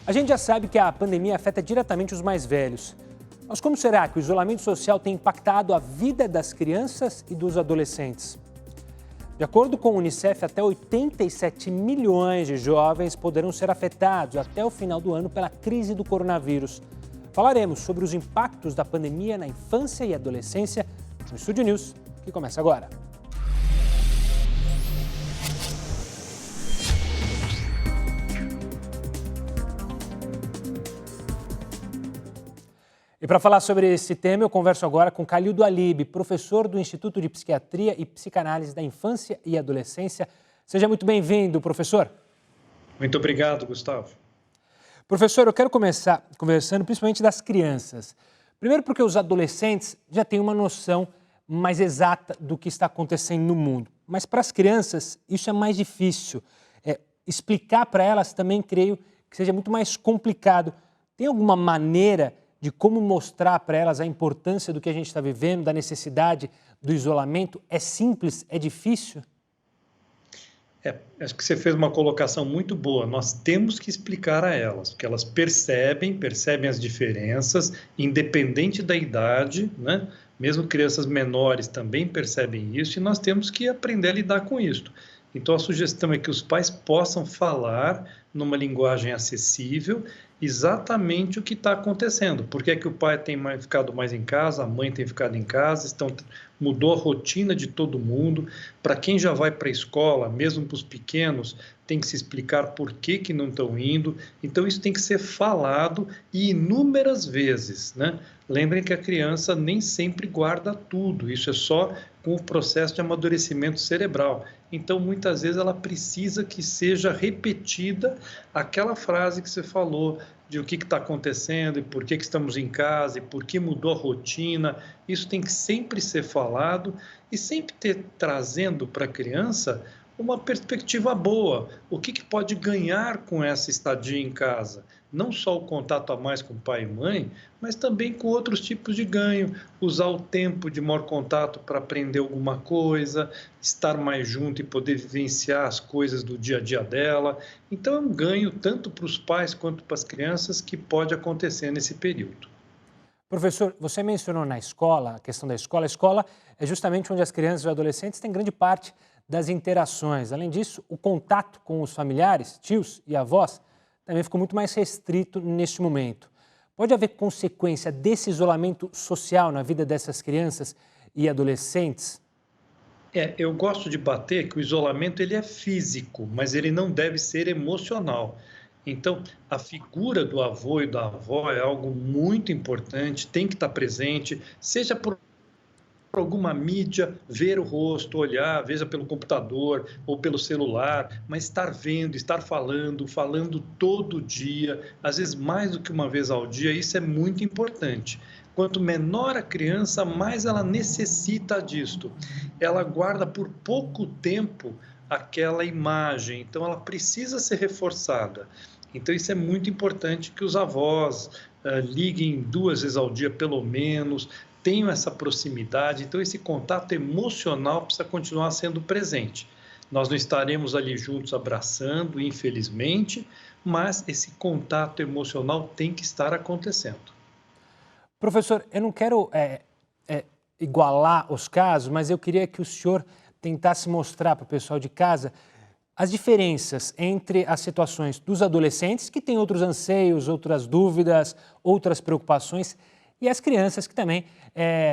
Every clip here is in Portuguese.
A gente já sabe que a pandemia afeta diretamente os mais velhos. Mas como será que o isolamento social tem impactado a vida das crianças e dos adolescentes? De acordo com o Unicef, até 87 milhões de jovens poderão ser afetados até o final do ano pela crise do coronavírus. Falaremos sobre os impactos da pandemia na infância e adolescência no Estúdio News, que começa agora. E para falar sobre esse tema, eu converso agora com Calildo Alibe, professor do Instituto de Psiquiatria e Psicanálise da Infância e Adolescência. Seja muito bem-vindo, professor. Muito obrigado, Gustavo. Professor, eu quero começar conversando principalmente das crianças. Primeiro porque os adolescentes já têm uma noção mais exata do que está acontecendo no mundo. Mas para as crianças isso é mais difícil. Explicar para elas também creio que seja muito mais complicado. Tem alguma maneira de como mostrar para elas a importância do que a gente está vivendo, da necessidade do isolamento? É simples? É difícil? Acho que você fez uma colocação muito boa. Nós temos que explicar a elas, porque elas percebem as diferenças, independente da idade, né? Mesmo crianças menores também percebem isso, e nós temos que aprender a lidar com isso. Então, a sugestão é que os pais possam falar numa linguagem acessível exatamente o que está acontecendo. Por que é que o pai tem ficado mais em casa, a mãe tem ficado em casa, mudou a rotina de todo mundo. Para quem já vai para a escola, mesmo para os pequenos, tem que se explicar por que não estão indo. Então, isso tem que ser falado e inúmeras vezes, né? Lembrem que a criança nem sempre guarda tudo, isso é só com o processo de amadurecimento cerebral. Então, muitas vezes, ela precisa que seja repetida aquela frase que você falou, de o que está acontecendo e por que estamos em casa e por que mudou a rotina. Isso tem que sempre ser falado e sempre trazendo para a criança uma perspectiva boa. O que pode ganhar com essa estadia em casa? Não só o contato a mais com pai e mãe, mas também com outros tipos de ganho. Usar o tempo de maior contato para aprender alguma coisa, estar mais junto e poder vivenciar as coisas do dia a dia dela. Então, é um ganho tanto para os pais quanto para as crianças que pode acontecer nesse período. Professor, você mencionou na escola, a questão da escola. A escola é justamente onde as crianças e os adolescentes têm grande parte das interações. Além disso, o contato com os familiares, tios e avós, também ficou muito mais restrito neste momento. Pode haver consequência desse isolamento social na vida dessas crianças e adolescentes? Eu gosto de bater que o isolamento ele é físico, mas ele não deve ser emocional. Então, a figura do avô e da avó é algo muito importante, tem que estar presente, seja por alguma mídia, ver o rosto, olhar, veja pelo computador ou pelo celular, mas estar vendo, estar falando todo dia, às vezes mais do que uma vez ao dia, isso é muito importante. Quanto menor a criança, mais ela necessita disto. Ela guarda por pouco tempo aquela imagem, então ela precisa ser reforçada. Então isso é muito importante que os avós liguem 2 vezes ao dia pelo menos, tenham essa proximidade, então esse contato emocional precisa continuar sendo presente. Nós não estaremos ali juntos abraçando, infelizmente, mas esse contato emocional tem que estar acontecendo. Professor, eu não quero igualar os casos, mas eu queria que o senhor tentasse mostrar para o pessoal de casa as diferenças entre as situações dos adolescentes, que têm outros anseios, outras dúvidas, outras preocupações, e as crianças que também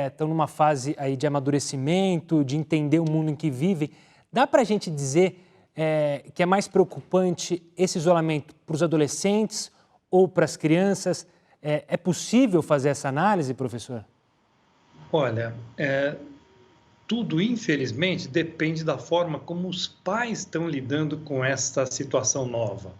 estão numa fase aí de amadurecimento, de entender o mundo em que vivem. Dá para a gente dizer que é mais preocupante esse isolamento para os adolescentes ou para as crianças? É possível fazer essa análise, professor? Olha, tudo, infelizmente, depende da forma como os pais estão lidando com esta situação nova.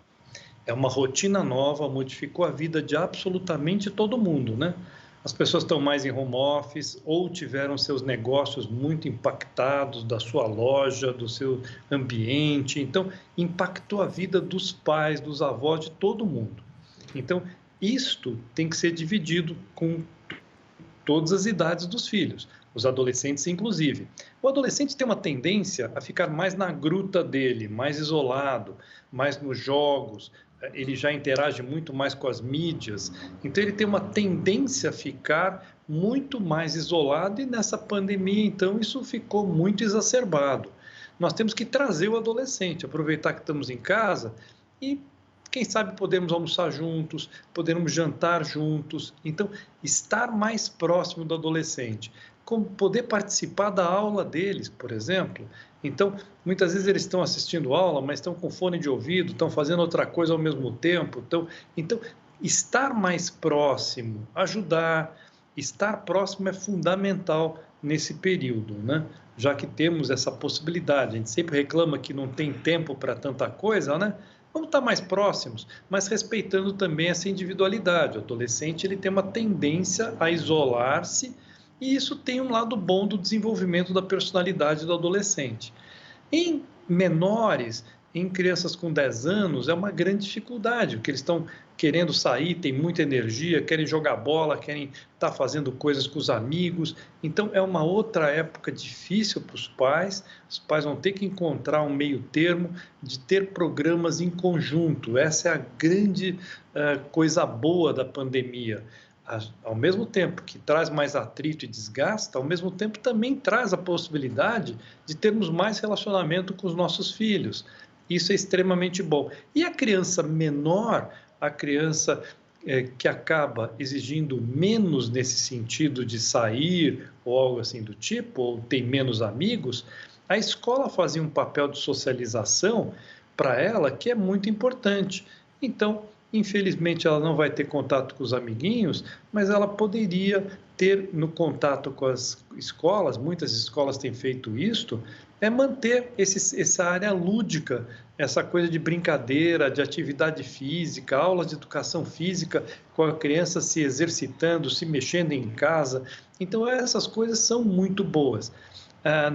É uma rotina nova, modificou a vida de absolutamente todo mundo, né? As pessoas estão mais em home office ou tiveram seus negócios muito impactados, da sua loja, do seu ambiente. Então, impactou a vida dos pais, dos avós, de todo mundo. Então, isto tem que ser dividido com todas as idades dos filhos. os adolescentes inclusive. O adolescente tem uma tendência a ficar mais na gruta dele, mais isolado, mais nos jogos, ele já interage muito mais com as mídias, então ele tem uma tendência a ficar muito mais isolado e nessa pandemia, então, isso ficou muito exacerbado. Nós temos que trazer o adolescente, aproveitar que estamos em casa e, quem sabe, podemos almoçar juntos, podemos jantar juntos. Então, estar mais próximo do adolescente, como poder participar da aula deles, por exemplo. Então, muitas vezes eles estão assistindo aula, mas estão com fone de ouvido, estão fazendo outra coisa ao mesmo tempo. Então estar mais próximo, ajudar, estar próximo é fundamental nesse período, né? Já que temos essa possibilidade. A gente sempre reclama que não tem tempo para tanta coisa, né? Vamos estar mais próximos, mas respeitando também essa individualidade. O adolescente ele tem uma tendência a isolar-se e isso tem um lado bom do desenvolvimento da personalidade do adolescente. Em menores, em crianças com 10 anos, é uma grande dificuldade, porque eles estão querendo sair, têm muita energia, querem jogar bola, querem estar fazendo coisas com os amigos. Então, é uma outra época difícil para os pais vão ter que encontrar um meio termo de ter programas em conjunto. Essa é a grande coisa boa da pandemia. Ao mesmo tempo que traz mais atrito e desgasta, ao mesmo tempo também traz a possibilidade de termos mais relacionamento com os nossos filhos. Isso é extremamente bom. E a criança menor, a criança que acaba exigindo menos nesse sentido de sair ou algo assim do tipo, ou tem menos amigos, a escola fazia um papel de socialização para ela que é muito importante. Então, infelizmente, ela não vai ter contato com os amiguinhos, mas ela poderia ter no contato com as escolas, muitas escolas têm feito isto, manter essa área lúdica, essa coisa de brincadeira, de atividade física, aulas de educação física, com a criança se exercitando, se mexendo em casa. Então, essas coisas são muito boas.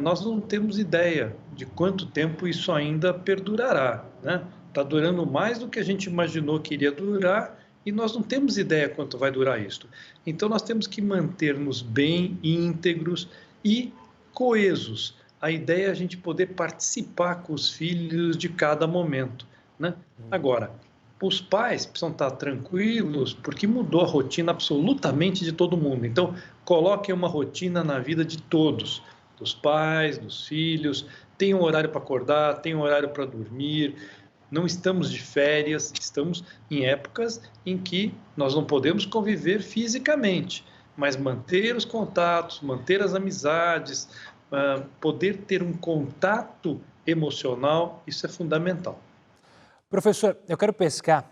Nós não temos ideia de quanto tempo isso ainda perdurará, né? Está durando mais do que a gente imaginou que iria durar e nós não temos ideia quanto vai durar isso. Então, nós temos que manter-nos bem íntegros e coesos. A ideia é a gente poder participar com os filhos de cada momento, né? Agora, os pais precisam estar tranquilos porque mudou a rotina absolutamente de todo mundo. Então, coloquem uma rotina na vida de todos, dos pais, dos filhos, tem um horário para acordar, tem um horário para dormir. Não estamos de férias, estamos em épocas em que nós não podemos conviver fisicamente, mas manter os contatos, manter as amizades, poder ter um contato emocional, isso é fundamental. Professor, eu quero pescar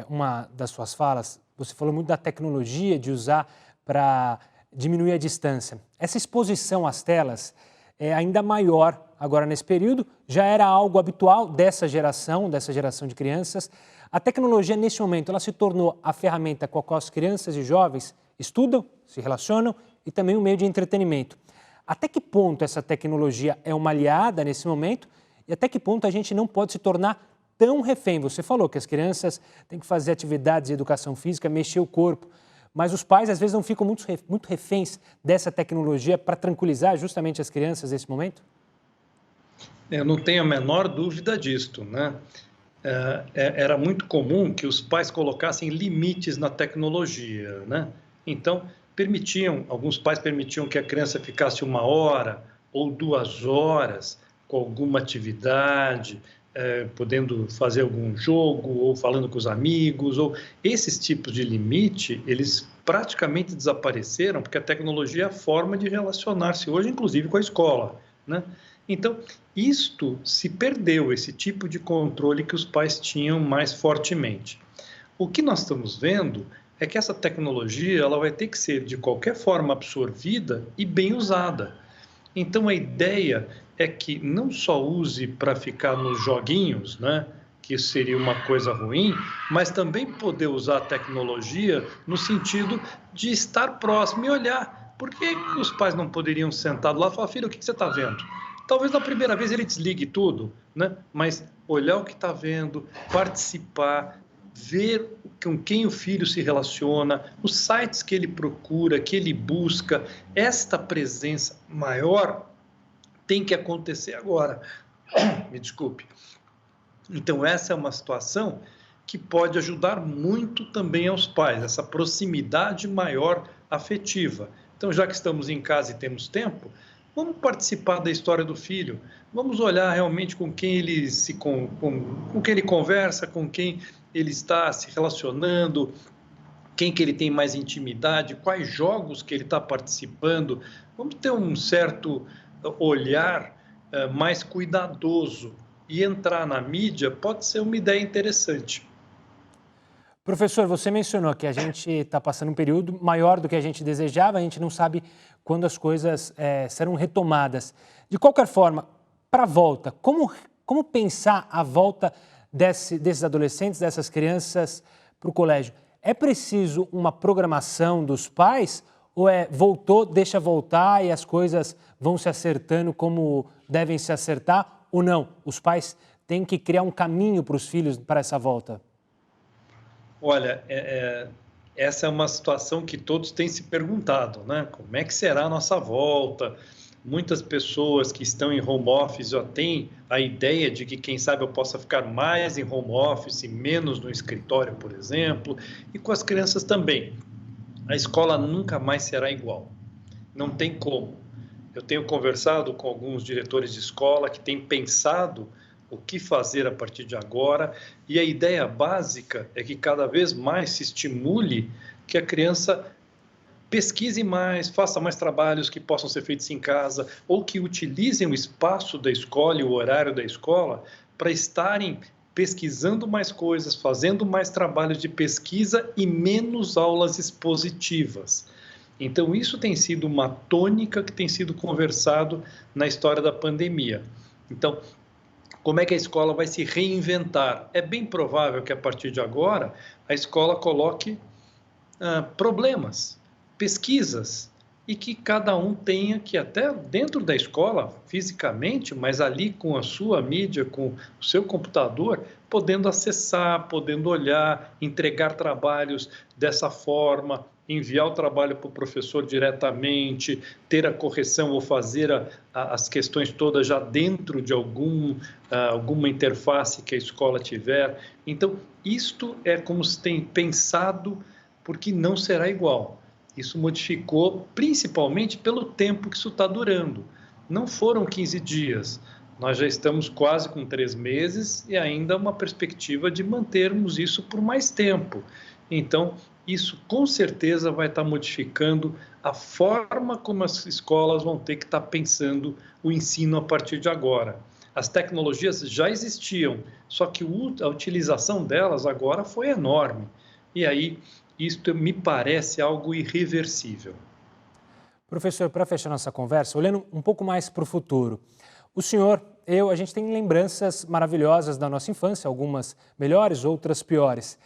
uma das suas falas. Você falou muito da tecnologia, de usar para diminuir a distância. Essa exposição às telas é ainda maior agora nesse período, já era algo habitual dessa geração de crianças. A tecnologia, neste momento, ela se tornou a ferramenta com a qual as crianças e jovens estudam, se relacionam e também um meio de entretenimento. Até que ponto essa tecnologia é uma aliada nesse momento e até que ponto a gente não pode se tornar tão refém? Você falou que as crianças têm que fazer atividades de educação física, mexer o corpo, mas os pais às vezes não ficam muito reféns dessa tecnologia para tranquilizar justamente as crianças nesse momento? Eu não tenho a menor dúvida disto, né? Era muito comum que os pais colocassem limites na tecnologia, né? Então, alguns pais permitiam que a criança ficasse 1 hora ou 2 horas com alguma atividade, podendo fazer algum jogo ou falando com os amigos, ou esses tipos de limite, eles praticamente desapareceram porque a tecnologia é a forma de relacionar-se hoje, inclusive com a escola, né? Então, isto se perdeu, esse tipo de controle que os pais tinham mais fortemente. O que nós estamos vendo é que essa tecnologia ela vai ter que ser, de qualquer forma, absorvida e bem usada. Então, a ideia é que não só use para ficar nos joguinhos, né, que isso seria uma coisa ruim, mas também poder usar a tecnologia no sentido de estar próximo e olhar. Por que os pais não poderiam sentar lá e falar, filho, o que você está vendo? Talvez na primeira vez ele desligue tudo, né? Mas olhar o que está vendo, participar, ver com quem o filho se relaciona, os sites que ele procura, que ele busca. Esta presença maior tem que acontecer agora. Me desculpe. Então, essa é uma situação que pode ajudar muito também aos pais, essa proximidade maior afetiva. Então, já que estamos em casa e temos tempo, vamos participar da história do filho, vamos olhar realmente com quem ele com quem ele conversa, com quem ele está se relacionando, quem que ele tem mais intimidade, quais jogos que ele está participando. Vamos ter um certo olhar mais cuidadoso, e entrar na mídia pode ser uma ideia interessante. Professor, você mencionou que a gente está passando um período maior do que a gente desejava, a gente não sabe quando as coisas serão retomadas. De qualquer forma, para a volta, como pensar a volta desses adolescentes, dessas crianças para o colégio? É preciso uma programação dos pais ou voltou, deixa voltar e as coisas vão se acertando como devem se acertar? Ou não? Os pais têm que criar um caminho para os filhos para essa volta? Olha, essa é uma situação que todos têm se perguntado, né? Como é que será a nossa volta? Muitas pessoas que estão em home office já têm a ideia de que, quem sabe, eu possa ficar mais em home office, menos no escritório, por exemplo, e com as crianças também. A escola nunca mais será igual. Não tem como. Eu tenho conversado com alguns diretores de escola que têm pensado o que fazer a partir de agora, e a ideia básica é que cada vez mais se estimule que a criança pesquise mais, faça mais trabalhos que possam ser feitos em casa, ou que utilizem o espaço da escola e o horário da escola para estarem pesquisando mais coisas, fazendo mais trabalhos de pesquisa e menos aulas expositivas. Então, isso tem sido uma tônica que tem sido conversado na história da pandemia. Então, como é que a escola vai se reinventar? É bem provável que, a partir de agora, a escola coloque problemas, pesquisas, e que cada um tenha que, até dentro da escola, fisicamente, mas ali com a sua mídia, com o seu computador, podendo acessar, podendo olhar, entregar trabalhos dessa forma, enviar o trabalho para o professor diretamente, ter a correção ou fazer as questões todas já dentro de alguma interface que a escola tiver. Então, isto é como se tem pensado, porque não será igual. Isso modificou principalmente pelo tempo que isso está durando. Não foram 15 dias, nós já estamos quase com 3 meses e ainda uma perspectiva de mantermos isso por mais tempo. Então, isso com certeza vai estar modificando a forma como as escolas vão ter que estar pensando o ensino a partir de agora. As tecnologias já existiam, só que a utilização delas agora foi enorme. E aí, isto me parece algo irreversível. Professor, para fechar nossa conversa, olhando um pouco mais para o futuro, o senhor, a gente tem lembranças maravilhosas da nossa infância, algumas melhores, outras piores.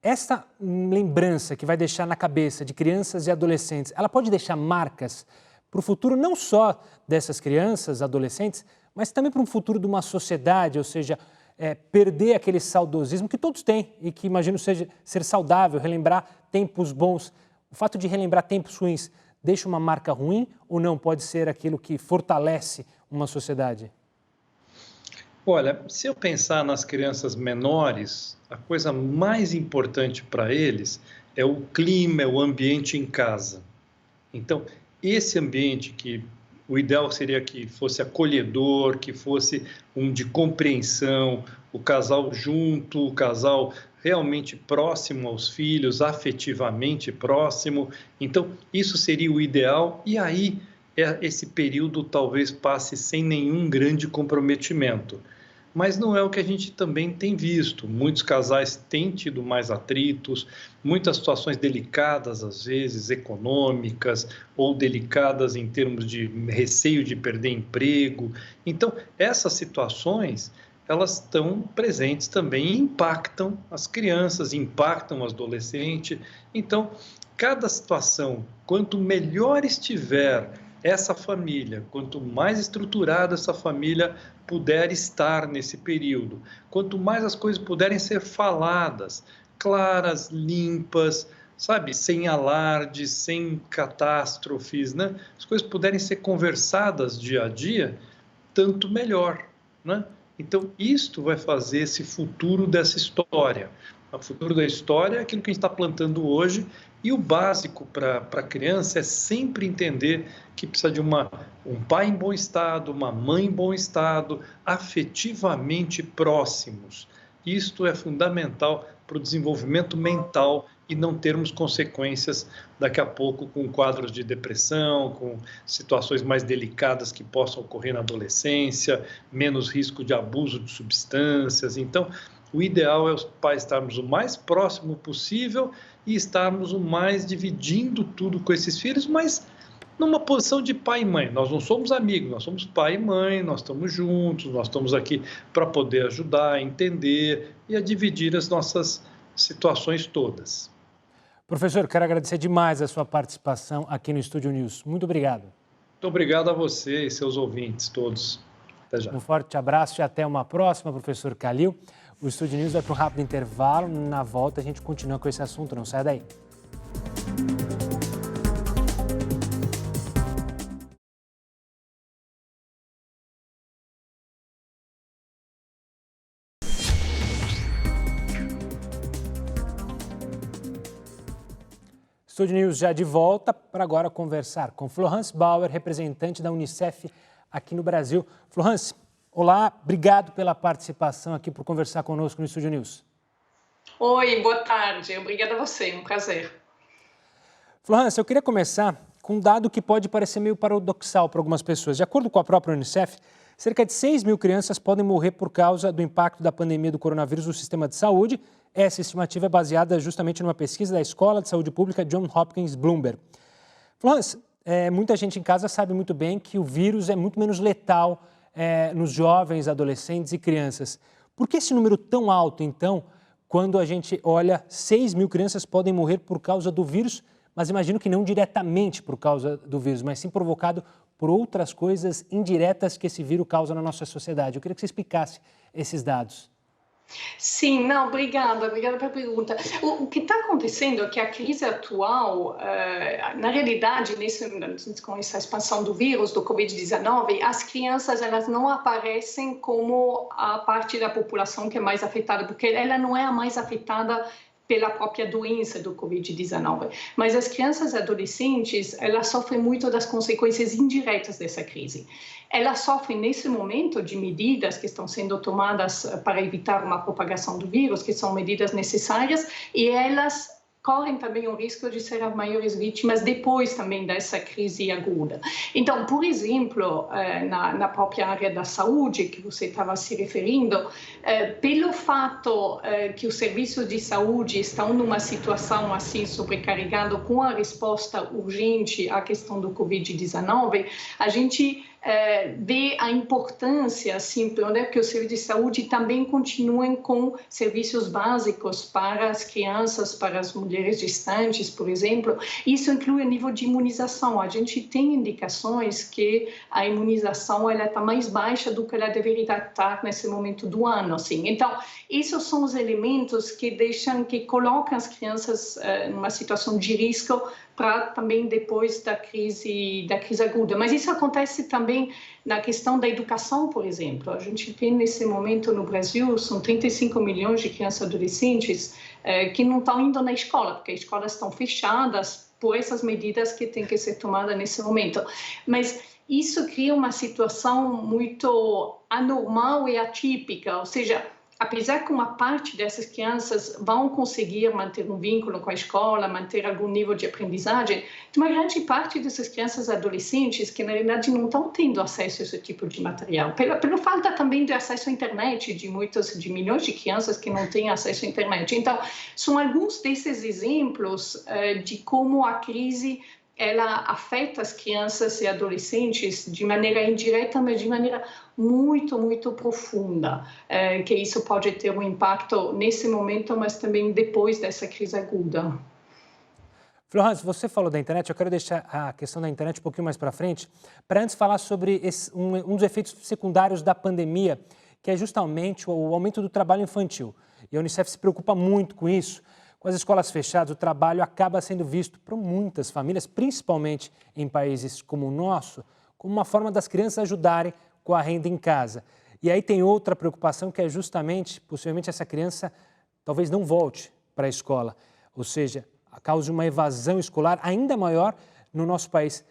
Essa lembrança que vai deixar na cabeça de crianças e adolescentes, ela pode deixar marcas para o futuro não só dessas crianças, adolescentes, mas também para um futuro de uma sociedade, ou seja, perder aquele saudosismo que todos têm e que imagino ser saudável, relembrar tempos bons. O fato de relembrar tempos ruins deixa uma marca ruim ou não? Pode ser aquilo que fortalece uma sociedade? Olha, se eu pensar nas crianças menores, a coisa mais importante para eles é o clima, é o ambiente em casa. Então, esse ambiente que o ideal seria que fosse acolhedor, que fosse um de compreensão, o casal junto, o casal realmente próximo aos filhos, afetivamente próximo. Então, isso seria o ideal, e aí esse período talvez passe sem nenhum grande comprometimento. Mas não é o que a gente também tem visto. Muitos casais têm tido mais atritos, muitas situações delicadas, às vezes, econômicas, ou delicadas em termos de receio de perder emprego. Então, essas situações, elas estão presentes também e impactam as crianças, impactam os adolescentes. Então, cada situação, quanto melhor estiver essa família, quanto mais estruturada essa família puder estar nesse período, quanto mais as coisas puderem ser faladas, claras, limpas, sabe, sem alardes, sem catástrofes, né? As coisas puderem ser conversadas dia a dia, tanto melhor, né? Então, isto vai fazer esse futuro dessa história. O futuro da história é aquilo que a gente está plantando hoje, e o básico para a criança é sempre entender que precisa de um pai em bom estado, uma mãe em bom estado, afetivamente próximos. Isto é fundamental para o desenvolvimento mental e não termos consequências daqui a pouco com quadros de depressão, com situações mais delicadas que possam ocorrer na adolescência, menos risco de abuso de substâncias. Então, o ideal é os pais estarmos o mais próximo possível e estarmos o mais dividindo tudo com esses filhos, mas numa posição de pai e mãe. Nós não somos amigos, nós somos pai e mãe, nós estamos juntos, nós estamos aqui para poder ajudar, a entender e a dividir as nossas situações todas. Professor, quero agradecer demais a sua participação aqui no Estúdio News. Muito obrigado. Muito obrigado a você e seus ouvintes todos. Até já. Um forte abraço e até uma próxima, professor Kalil. O Estúdio News vai para um rápido intervalo. Na volta a gente continua com esse assunto, não sai daí. Estúdio News já de volta para agora conversar com Florence Bauer, representante da Unicef aqui no Brasil. Florence, olá, obrigado pela participação aqui, por conversar conosco no Estúdio News. Oi, boa tarde. Obrigada a você, um prazer. Florence, eu queria começar com um dado que pode parecer meio paradoxal para algumas pessoas. De acordo com a própria Unicef, cerca de 6 mil crianças podem morrer por causa do impacto da pandemia do coronavírus no sistema de saúde. Essa estimativa é baseada justamente numa pesquisa da Escola de Saúde Pública Johns Hopkins Bloomberg. Florence, muita gente em casa sabe muito bem que o vírus é muito menos letal nos jovens, adolescentes e crianças. Por que esse número tão alto, então, quando a gente olha 6 mil crianças podem morrer por causa do vírus, mas imagino que não diretamente por causa do vírus, mas sim provocado por outras coisas indiretas que esse vírus causa na nossa sociedade. Eu queria que você explicasse esses dados. Sim, não, obrigada pela pergunta. O que está acontecendo é que a crise atual, na realidade, com essa expansão do vírus, do Covid-19, as crianças elas não aparecem como a parte da população que é mais afetada, porque ela não é a mais afetada pela própria doença do Covid-19. Mas as crianças e adolescentes, elas sofrem muito das consequências indiretas dessa crise. Elas sofrem, nesse momento, de medidas que estão sendo tomadas para evitar uma propagação do vírus, que são medidas necessárias, e elas correm também o risco de ser as maiores vítimas depois também dessa crise aguda. Então, por exemplo, na própria área da saúde, que você estava se referindo, pelo fato que os serviços de saúde estão numa situação assim sobrecarregada com a resposta urgente à questão do Covid-19, a gente vê a importância, assim, que os serviços de saúde também continuem com serviços básicos para as crianças, para as mulheres gestantes, por exemplo. Isso inclui o nível de imunização. A gente tem indicações que a imunização está mais baixa do que ela deveria estar nesse momento do ano. Assim. Então, esses são os elementos que colocam as crianças numa situação de risco para também depois da crise aguda. Mas isso acontece também na questão da educação, por exemplo. A gente tem nesse momento no Brasil, são 35 milhões de crianças e adolescentes que não estão indo na escola, porque as escolas estão fechadas por essas medidas que têm que ser tomadas nesse momento. Mas isso cria uma situação muito anormal e atípica, ou seja, apesar que uma parte dessas crianças vão conseguir manter um vínculo com a escola, manter algum nível de aprendizagem, tem uma grande parte dessas crianças e adolescentes que, na realidade, não estão tendo acesso a esse tipo de material. Pela falta também de acesso à internet, de milhões de crianças que não têm acesso à internet. Então, são alguns desses exemplos de como a crise ela afeta as crianças e adolescentes de maneira indireta, mas de maneira muito, muito profunda, que isso pode ter um impacto nesse momento, mas também depois dessa crise aguda. Florence, você falou da internet, eu quero deixar a questão da internet um pouquinho mais para frente, para antes falar sobre um dos efeitos secundários da pandemia, que é justamente o aumento do trabalho infantil. E a Unicef se preocupa muito com isso. Com as escolas fechadas, o trabalho acaba sendo visto por muitas famílias, principalmente em países como o nosso, como uma forma das crianças ajudarem com a renda em casa. E aí tem outra preocupação, que é justamente, possivelmente, essa criança talvez não volte para a escola, ou seja, cause uma evasão escolar ainda maior no nosso país.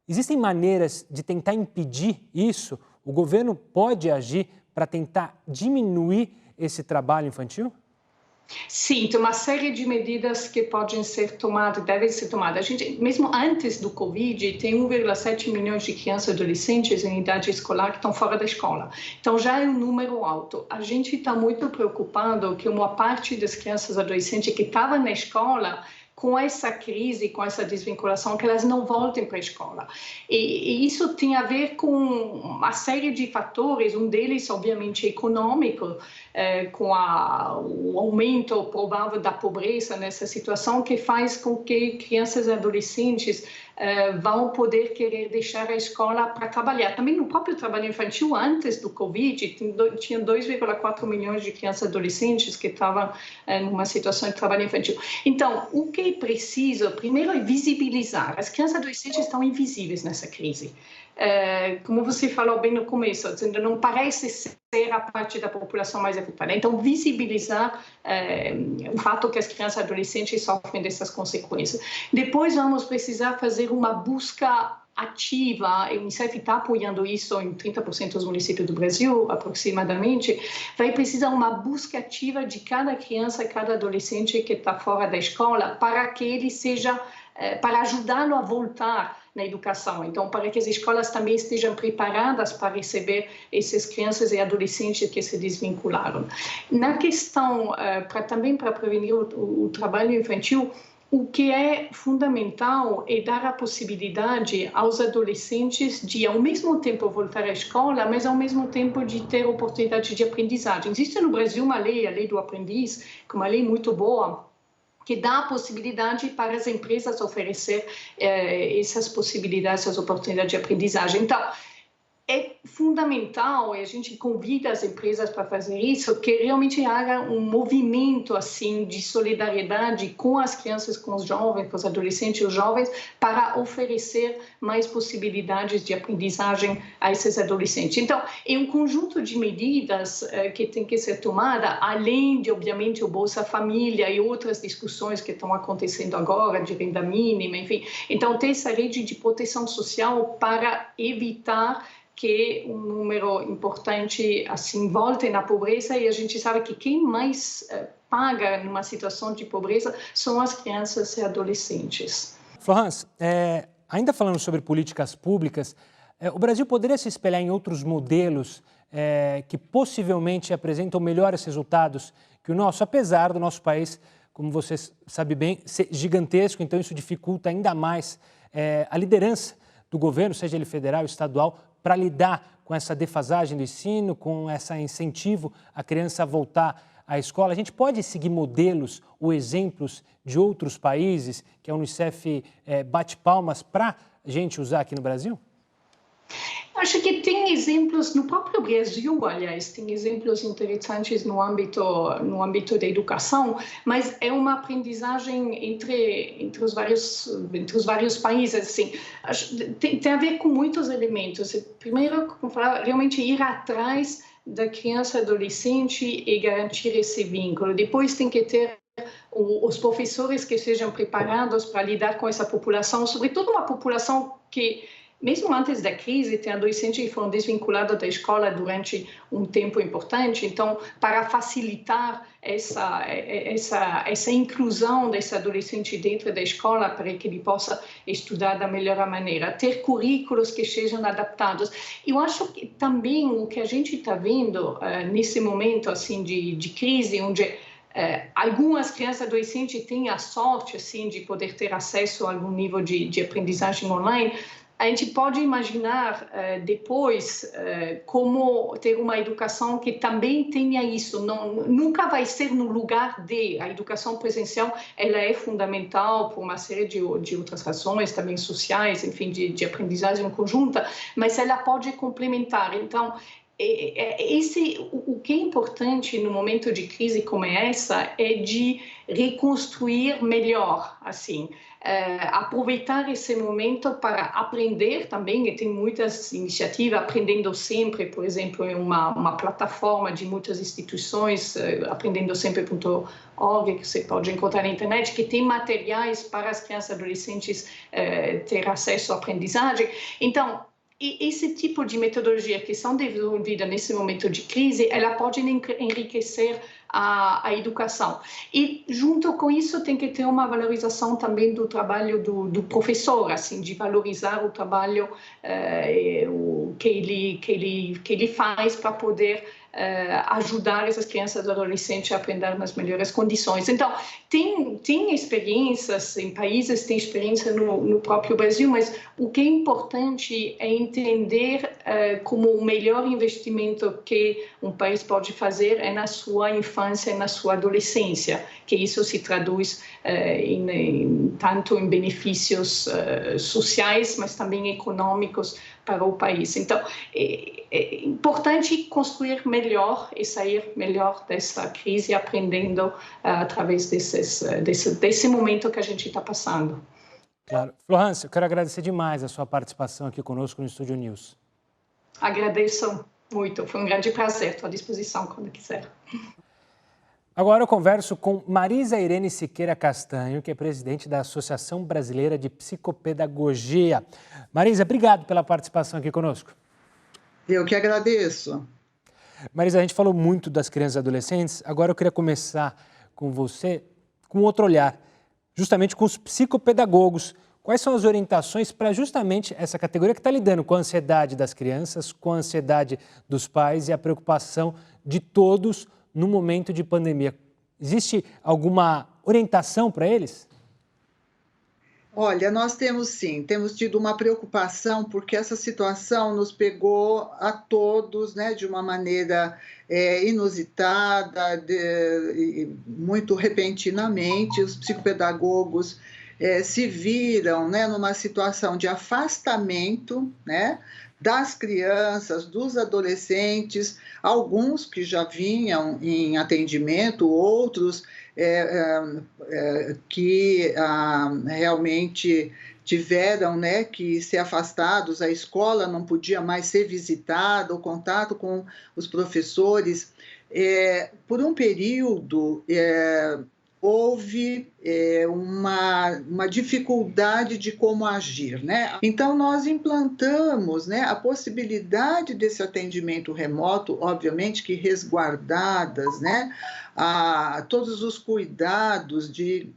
Existem maneiras de tentar impedir isso? O governo pode agir para tentar diminuir esse trabalho infantil? Sim, tem uma série de medidas que podem ser tomadas, devem ser tomadas. A gente, mesmo antes do Covid, tem 1,7 milhões de crianças e adolescentes em idade escolar que estão fora da escola. Então, já é um número alto. A gente está muito preocupado que uma parte das crianças e adolescentes que estavam na escola, com essa crise, com essa desvinculação, que elas não voltem para a escola. E isso tem a ver com uma série de fatores, um deles, obviamente, econômico, com o aumento provável da pobreza nessa situação, que faz com que crianças e adolescentes vão poder querer deixar a escola para trabalhar. Também no próprio trabalho infantil, antes do Covid, tinha 2,4 milhões de crianças e adolescentes que estavam numa situação de trabalho infantil. Então, o que é preciso, primeiro, é visibilizar. As crianças e adolescentes estão invisíveis nessa crise. Como você falou bem no começo, não parece ser a parte da população mais afetada. Então, visibilizar o fato que as crianças e adolescentes sofrem dessas consequências. Depois, vamos precisar fazer uma busca ativa, a Unicef está apoiando isso em 30% dos municípios do Brasil, aproximadamente, vai precisar uma busca ativa de cada criança e cada adolescente que está fora da escola para que ele seja, para ajudá-lo a voltar na educação. Então, para que as escolas também estejam preparadas para receber essas crianças e adolescentes que se desvincularam. Na questão, também para prevenir o trabalho infantil, o que é fundamental é dar a possibilidade aos adolescentes de, ao mesmo tempo, voltar à escola, mas, ao mesmo tempo, de ter oportunidade de aprendizagem. Existe no Brasil uma lei, a Lei do Aprendiz, que é uma lei muito boa, que dá a possibilidade para as empresas oferecer essas possibilidades, essas oportunidades de aprendizagem. Então, é fundamental, e a gente convida as empresas para fazer isso, que realmente haja um movimento assim de solidariedade com as crianças, com os jovens, com os adolescentes e os jovens, para oferecer mais possibilidades de aprendizagem a esses adolescentes. Então, é um conjunto de medidas que tem que ser tomada, além de, obviamente, o Bolsa Família e outras discussões que estão acontecendo agora, de renda mínima, enfim. Então, tem essa rede de proteção social para evitar que um número importante assim volte na pobreza, e a gente sabe que quem mais paga numa situação de pobreza são as crianças e adolescentes. Florence, ainda falando sobre políticas públicas, o Brasil poderia se espelhar em outros modelos que possivelmente apresentam melhores resultados que o nosso, apesar do nosso país, como você sabe bem, ser gigantesco, então isso dificulta ainda mais a liderança do governo, seja ele federal ou estadual, para lidar com essa defasagem do ensino, com esse incentivo à criança a voltar à escola. A gente pode seguir modelos ou exemplos de outros países que a Unicef bate palmas para a gente usar aqui no Brasil? Acho que tem exemplos no próprio Brasil, aliás, tem exemplos interessantes no âmbito da educação, mas é uma aprendizagem entre os vários países. Assim. Tem a ver com muitos elementos. Primeiro, como falar, realmente ir atrás da criança e adolescente e garantir esse vínculo. Depois tem que ter os professores que sejam preparados para lidar com essa população, sobretudo uma população que, mesmo antes da crise, tem adolescentes que foram desvinculados da escola durante um tempo importante. Então, para facilitar essa inclusão desse adolescente dentro da escola, para que ele possa estudar da melhor maneira, ter currículos que sejam adaptados. Eu acho que também o que a gente está vendo nesse momento assim de crise, onde algumas crianças e adolescentes têm a sorte assim de poder ter acesso a algum nível de aprendizagem online, a gente pode imaginar depois como ter uma educação que também tenha isso. Nunca vai ser no lugar de. A educação presencial ela é fundamental por uma série de outras razões, também sociais, enfim, de aprendizagem conjunta, mas ela pode complementar. Então, o que é importante no momento de crise como essa é de reconstruir melhor, assim, aproveitar esse momento para aprender também, e tem muitas iniciativas, Aprendendo Sempre, por exemplo, é uma plataforma de muitas instituições, aprendendosempre.org, que você pode encontrar na internet, que tem materiais para as crianças e adolescentes ter acesso à aprendizagem. Então, e esse tipo de metodologia que são desenvolvidas nesse momento de crise, ela pode enriquecer a educação. E, junto com isso, tem que ter uma valorização também do trabalho do professor, assim, de valorizar o trabalho que ele faz para poder ajudar essas crianças e adolescentes a aprender nas melhores condições. Então, tem experiências em países, tem experiência no próprio Brasil, mas o que é importante é entender como o melhor investimento que um país pode fazer é na sua infância e na sua adolescência, que isso se traduz tanto em benefícios sociais, mas também econômicos para o país. Então, é importante construir melhor e sair melhor dessa crise, aprendendo através desse momento que a gente está passando. Claro. Florence, eu quero agradecer demais a sua participação aqui conosco no Estúdio News. Agradeço muito, foi um grande prazer, estou à disposição quando quiser. Agora eu converso com Marisa Irene Siqueira Castanho, que é presidente da Associação Brasileira de Psicopedagogia. Marisa, obrigado pela participação aqui conosco. Eu que agradeço. Marisa, a gente falou muito das crianças e adolescentes, agora eu queria começar com você com outro olhar, justamente com os psicopedagogos. Quais são as orientações para justamente essa categoria que está lidando com a ansiedade das crianças, com a ansiedade dos pais e a preocupação de todos no momento de pandemia? Existe alguma orientação para eles? Olha, nós temos tido uma preocupação porque essa situação nos pegou a todos, né, de uma maneira inusitada, muito repentinamente. Os psicopedagogos se viram, né, numa situação de afastamento, né, das crianças, dos adolescentes, alguns que já vinham em atendimento, outros que realmente tiveram, né, que ser afastados, a escola não podia mais ser visitada, o contato com os professores. Por um período, houve uma dificuldade de como agir, né? Então, nós implantamos, né, a possibilidade desse atendimento remoto, obviamente que resguardadas, né, todos os cuidados de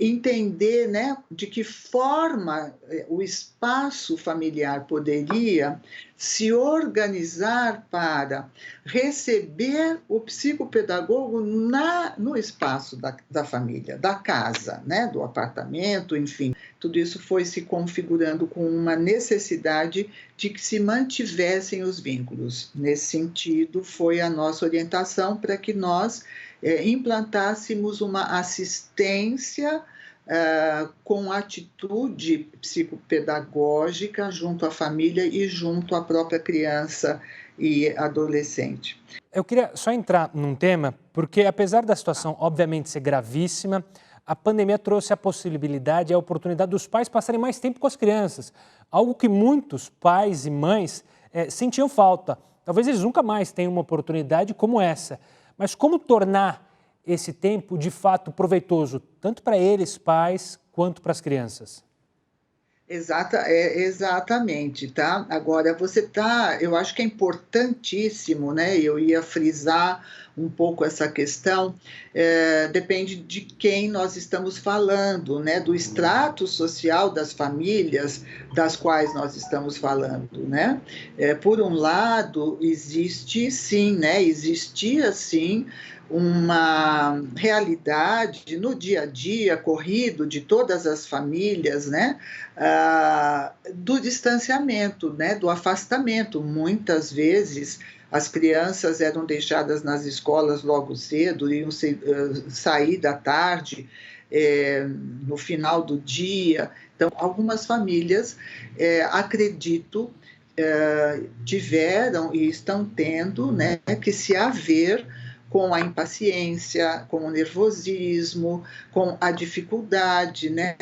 entender, né, de que forma o espaço familiar poderia se organizar para receber o psicopedagogo no espaço da família, da casa, né, do apartamento, enfim. Tudo isso foi se configurando com uma necessidade de que se mantivessem os vínculos. Nesse sentido, foi a nossa orientação para que nós implantássemos uma assistência com atitude psicopedagógica junto à família e junto à própria criança e adolescente. Eu queria só entrar num tema, porque apesar da situação obviamente ser gravíssima, a pandemia trouxe a possibilidade e a oportunidade dos pais passarem mais tempo com as crianças, algo que muitos pais e mães sentiam falta. Talvez eles nunca mais tenham uma oportunidade como essa. Mas como tornar esse tempo de fato proveitoso, tanto para eles, pais, quanto para as crianças? Exatamente, tá? Agora, eu acho que é importantíssimo, né? Eu ia frisar um pouco essa questão, depende de quem nós estamos falando, né? Do extrato social das famílias das quais nós estamos falando, né? Por um lado, existia sim uma realidade no dia a dia corrido de todas as famílias, né, do distanciamento, né, do afastamento. Muitas vezes as crianças eram deixadas nas escolas logo cedo, iam sair da tarde, no final do dia. Então, algumas famílias, acredito, tiveram e estão tendo, né, que se haver com a impaciência, com o nervosismo, com a dificuldade, né,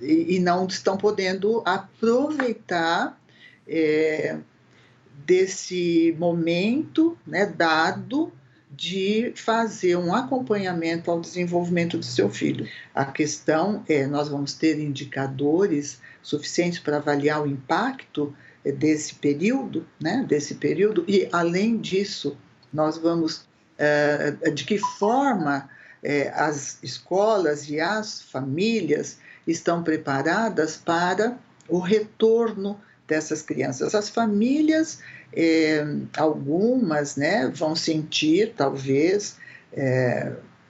e não estão podendo aproveitar desse momento, né, dado de fazer um acompanhamento ao desenvolvimento do seu filho. A questão nós vamos ter indicadores suficientes para avaliar o impacto desse período, né, e além disso, nós vamos de que forma as escolas e as famílias estão preparadas para o retorno dessas crianças. As famílias, algumas, né, vão sentir, talvez,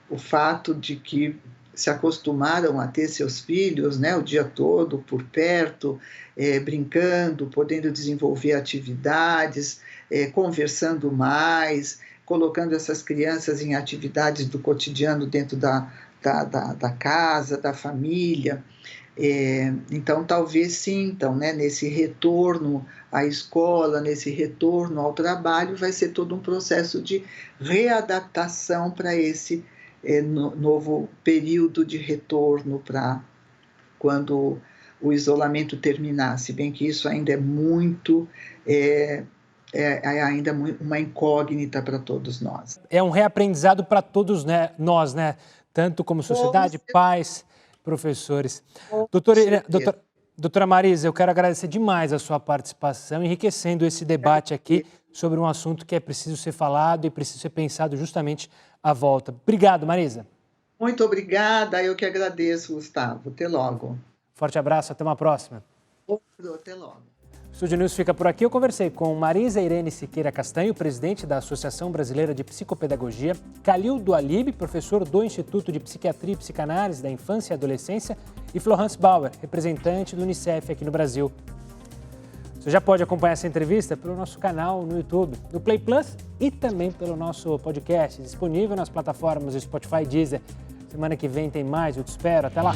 o fato de que se acostumaram a ter seus filhos, né, o dia todo por perto, brincando, podendo desenvolver atividades, conversando mais, colocando essas crianças em atividades do cotidiano dentro da casa, da família. Então, talvez sintam, né, nesse retorno à escola, nesse retorno ao trabalho, vai ser todo um processo de readaptação para esse novo período de retorno, para quando o isolamento terminar, se bem que isso ainda é muito... ainda uma incógnita para todos nós. É um reaprendizado para todos, né, nós, né? Tanto como sociedade, pais, professores. Doutora Marisa, eu quero agradecer demais a sua participação, enriquecendo esse debate aqui sobre um assunto que é preciso ser falado e preciso ser pensado justamente à volta. Obrigado, Marisa. Muito obrigada, eu que agradeço, Gustavo. Até logo. Forte abraço, até uma próxima. Até logo. O Estúdio News fica por aqui. Eu conversei com Marisa Irene Siqueira Castanho, presidente da Associação Brasileira de Psicopedagogia, Khalil Doualib, professor do Instituto de Psiquiatria e Psicanálise da Infância e Adolescência, e Florence Bauer, representante do Unicef aqui no Brasil. Você já pode acompanhar essa entrevista pelo nosso canal no YouTube, no Play Plus e também pelo nosso podcast, disponível nas plataformas Spotify e Deezer. Semana que vem tem mais, eu te espero. Até lá!